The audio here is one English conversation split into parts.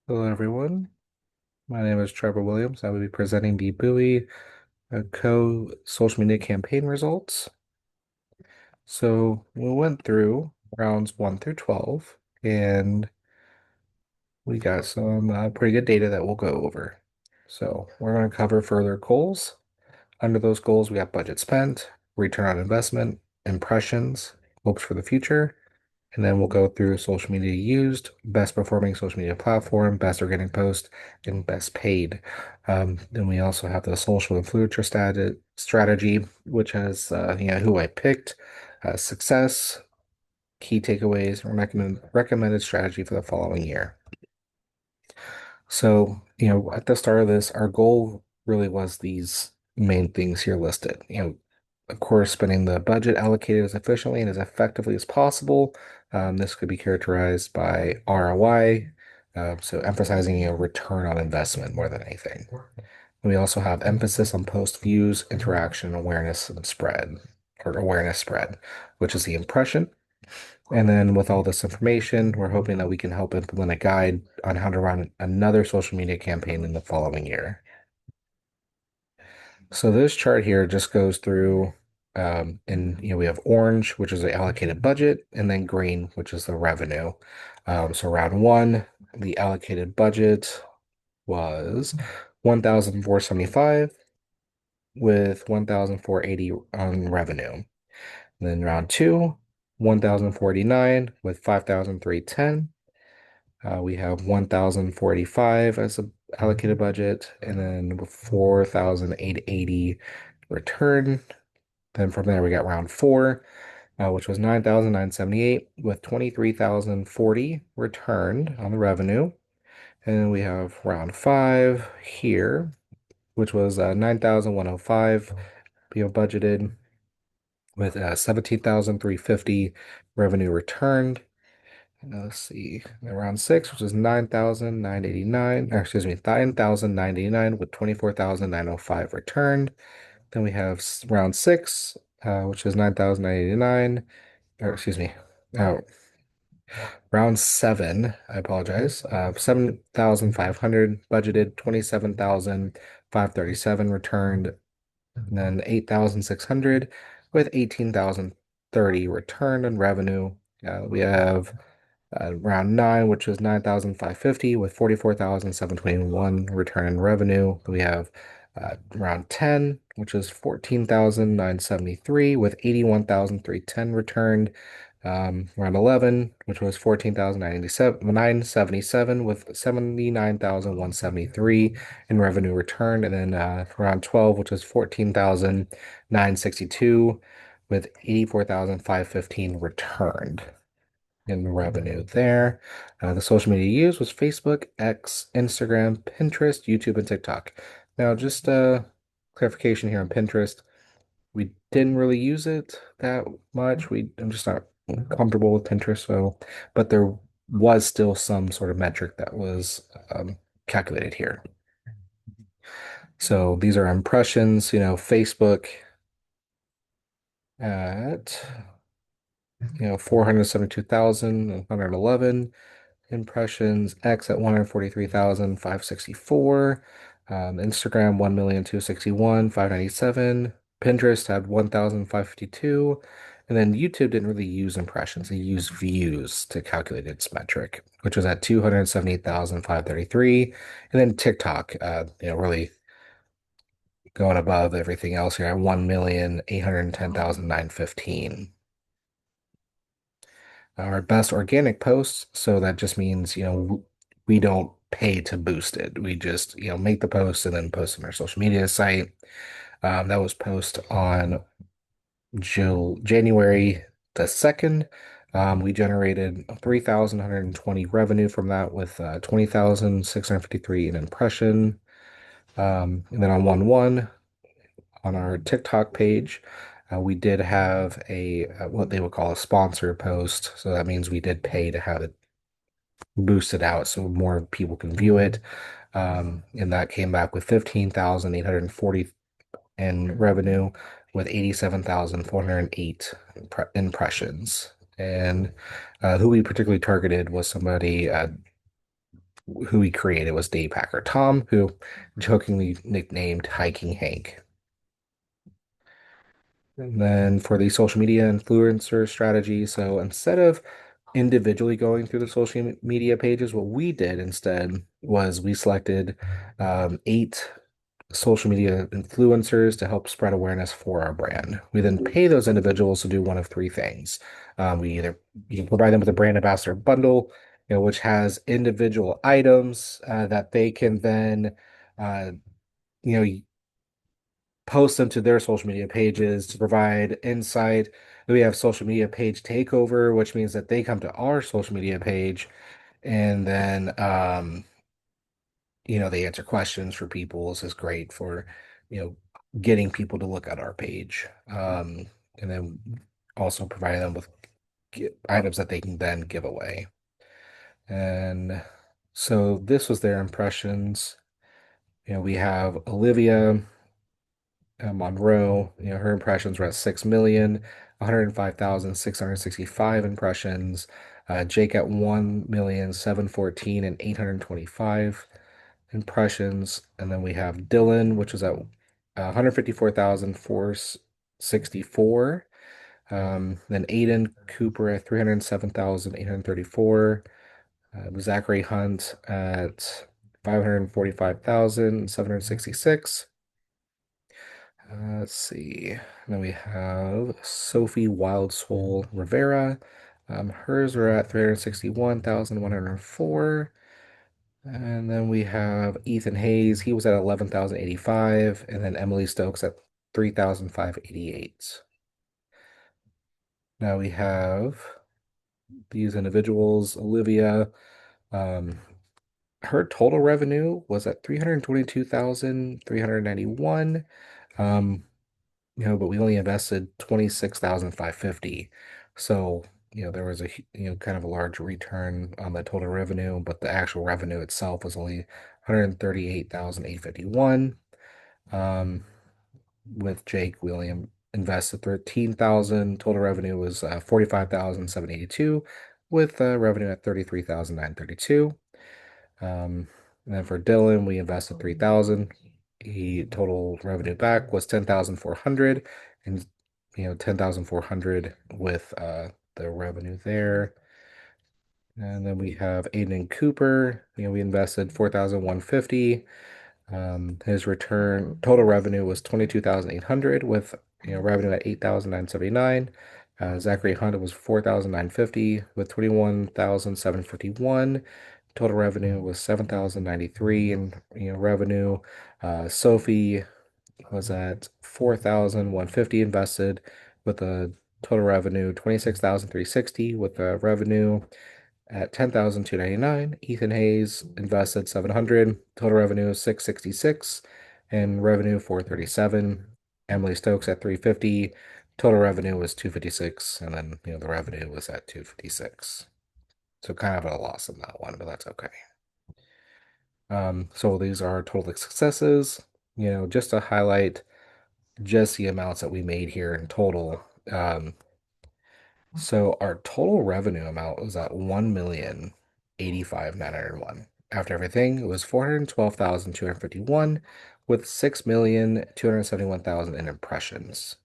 Hello, everyone. My name is Trevor Williams. I will be presenting the Buhi Co social media campaign results. So we went through rounds 1 through 12, and we got some pretty good data that we'll go over. So we're going to cover further goals. Under those goals, we have budget spent, return on investment, impressions, hopes for the future, and then we'll go through social media used, best performing social media platform, best organic post, and best paid. Then we also have the social influencer strategy, which has who I picked, success, key takeaways, and recommended strategy for the following year. So, at the start of this, our goal really was these main things here listed. Of course, spending the budget allocated as efficiently and as effectively as possible. This could be characterized by ROI, so emphasizing, return on investment more than anything. And we also have emphasis on post views, interaction, awareness, and spread, or awareness spread, which is the impression. And then with all this information, we're hoping that we can help implement a guide on how to run another social media campaign in the following year. So this chart here just goes through, and we have orange, which is the allocated budget, and then green, which is the revenue. So round one, the allocated budget was 1,475 with 1,480 on revenue. And then round two, 1,049 with 5,310. We have 1,045 as the allocated budget, and then 4,880 return. Then from there, we got round four, which was 9,978 with 23,040 returned on the revenue. And then we have round five here, which was 9,105 budgeted with 17,350 revenue returned. Let's see, round six, which is 9,989, or excuse me, 9,989 with 24,905 returned. Then we have round six, which is 9,989, or excuse me, uh, round seven, I apologize, 7,500 budgeted, 27,537 returned, and then 8,600 with 18,030 returned in revenue. We have round nine, which was 9,550 with 44,721 return in revenue. We have round 10, which is 14,973 with 81,310 returned. Round 11, which was 14,977 with 79,173 in revenue returned. And then round 12, which was 14,962 with 84,515 returned in revenue there. The social media used was Facebook, X, Instagram, Pinterest, YouTube, and TikTok. Now, just clarification here on Pinterest. We didn't really use it that much. I'm just not comfortable with Pinterest, but there was still some sort of metric that was calculated here. So these are impressions, Facebook at 472,111 impressions, X at 143,564, Instagram 1,261,597, Pinterest had 1,552, and then YouTube didn't really use impressions. They used views to calculate its metric, which was at 278,533. And then TikTok, really going above everything else here at 1,810,915. Our best organic posts, so that just means, we don't pay to boost it. We just, make the post and then post on our social media site. That was post on January the 2nd. We generated 3,120 revenue from that with 20,653 in impression. And then on 1/1, on our TikTok page, we did have a what they would call a sponsor post. So that means we did pay to have it boosted out so more people can view it. And that came back with 15,840 in revenue with 87,408 impressions. And who we particularly targeted was somebody who he created was Dave Packer Tom, who jokingly nicknamed Hiking Hank. And then for the social media influencer strategy, so instead of individually going through the social media pages, what we did instead was we selected eight social media influencers to help spread awareness for our brand. We then pay those individuals to do one of three things. We either you can provide them with a brand ambassador bundle, which has individual items that they can then uh, you know post them to their social media pages to provide insight. We have social media page takeover, which means that they come to our social media page and then they answer questions for people. This is great for, you know, getting people to look at our page. And then also providing them with items that they can then give away. And so this was their impressions. We have Olivia Monroe, her impressions were at 6,000,000, 105,665 impressions. Jake at 1,714 and 825 impressions. And then we have Dylan, which was at 154,464. Then Aiden Cooper at 307,834. Zachary Hunt at 545,766. Let's see. And then we have Sophie Wild Soul Rivera. Hers were at 361,104. And then we have Ethan Hayes. He was at 11,085. And then Emily Stokes at 3,588. Now we have these individuals. Olivia, um, her total revenue was at 322,391. Um, but we only invested 26,550. So, there was kind of a large return on the total revenue, but the actual revenue itself was only 138,851. Um, with Jake, we only invested 13,000. Total revenue was 45,782, with revenue at 33,932. And then for Dylan, we invested 3,000. He total revenue back was 10,400, and 10,400 with the revenue there. And then we have Aiden Cooper. We invested 4,150. His return total revenue was 22,800 with revenue at 8,979. Zachary Hunt was 4,950 with 21,751. Total revenue was 7,093 in revenue. Sophie was at 4,150 invested with a total revenue 26,360 with a revenue at 10,299. Ethan Hayes invested 700, total revenue 666 and revenue 437. Emily Stokes at 350, total revenue was 256 and then the revenue was at 256. So kind of at a loss on that one, but that's okay. So these are total successes, just to highlight just the amounts that we made here in total. So our total revenue amount was at 1,085,901. After everything, it was 412,251 with 6,271,000 in impressions.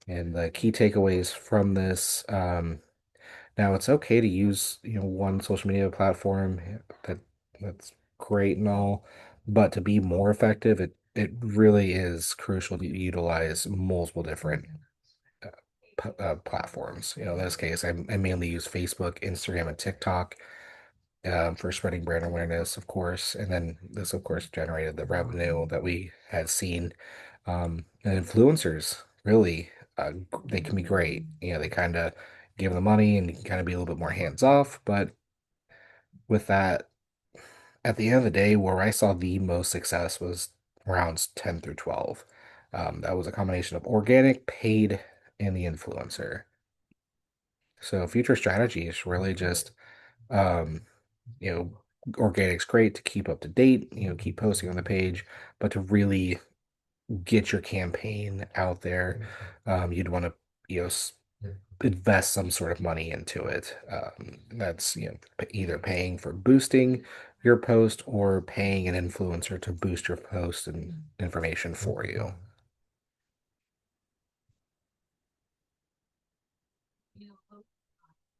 And the key takeaways from this, now it's okay to use, one social media platform that's great and all, but to be more effective, it really is crucial to utilize multiple different platforms. In this case, I mainly use Facebook, Instagram, and TikTok for spreading brand awareness, of course. And then this, of course, generated the revenue that we had seen. And influencers, really, they can be great. They kind of give the money and you can kind of be a little bit more hands off. But with that, at the end of the day, where I saw the most success was rounds 10 through 12. That was a combination of organic, paid, and the influencer. So future strategy is really just, um, you know, organic's great to keep up to date, keep posting on the page, but to really get your campaign out there, you'd want to, invest some sort of money into it. That's, either paying for boosting your post or paying an influencer to boost your post and information for you.